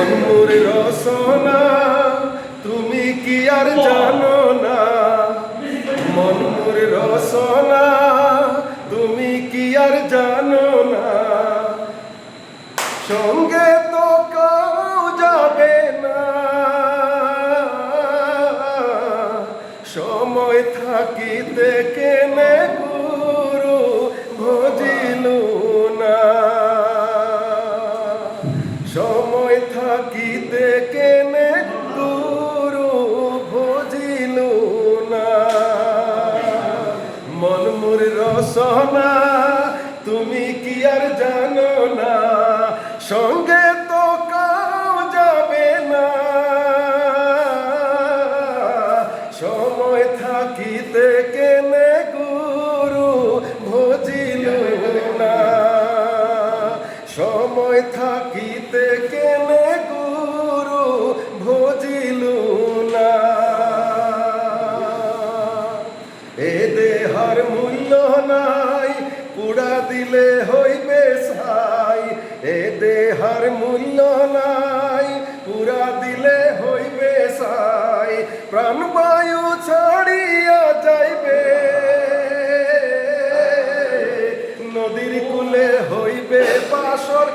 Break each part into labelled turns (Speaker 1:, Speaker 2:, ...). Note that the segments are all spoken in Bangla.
Speaker 1: মন মোর রসনা তুমি কি আর জানো না, মন মোর রসনা তুমি কি আর জানো না, সঙ্গে তো কাউ যাবে না, সময় থাকিতে কেনে গুরু ভজিলু না, সময় থাকিতে কেনে গুরু ভজিলু না, মন মোর রসনা তুমি কি আর জানো না, সঙ্গে তো কাউ যাবে না, সময় থাকিতে কেনে গুরু ভজিলু না, সময় থাকিতে কেনে গুরু ভজিলু না, এ দেহার মূল্য নাই পুড়া দিলে হইবে ছাই, এ দেহার মূল্য নাই পুরা দিলে হইবে ছাই, প্রাণবায়ু ছাড়িয়া যাইবে, নদীর কূলে হইবে বাসর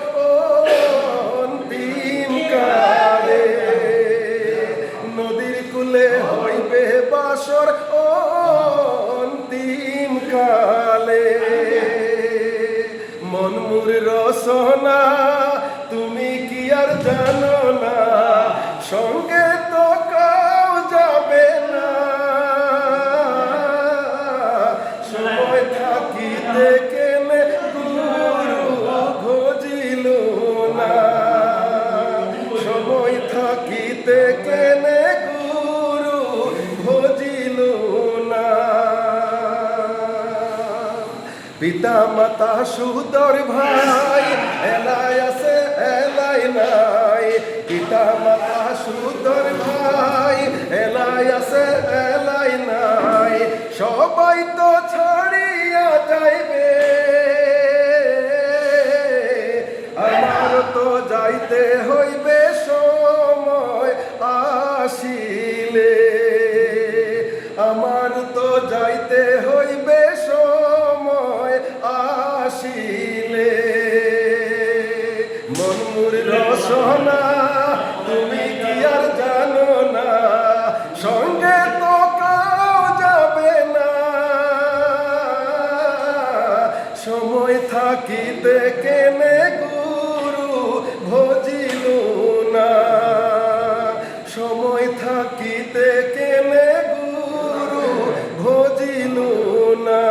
Speaker 1: অন্তিম কালে, নদীর কূলে হইবে বাসর অন্তিম কালে, মন মোর রসনা তুমি কি আর জানো না, সঙ্গে তো কাউ যাবে না, সময় থাকিতে কেনে গুরু ভজিলু না, সময় থাকিতে কেনে গুরু ভজিলু না, পিতা মাতা সুদর ভাই এলাই আছে এলাই নাই, পিতা মাতা সুদর ভাই এলাই আছে এলাই নাই, সবাই তো ছাড়িয়া যাইবে, আমার তো যাইতে হইবে সময় আসিলে, আমার তো যাইতে হইবে সময় আসিলে, মন মোর রসনা তুমি কি আর জানো না, সঙ্গে তো কাউ যাবে না, সময় থাকিতে কেনে গুরু ভজিলু না, সময় থাকিতে কেনে গুরু ভজিলু না।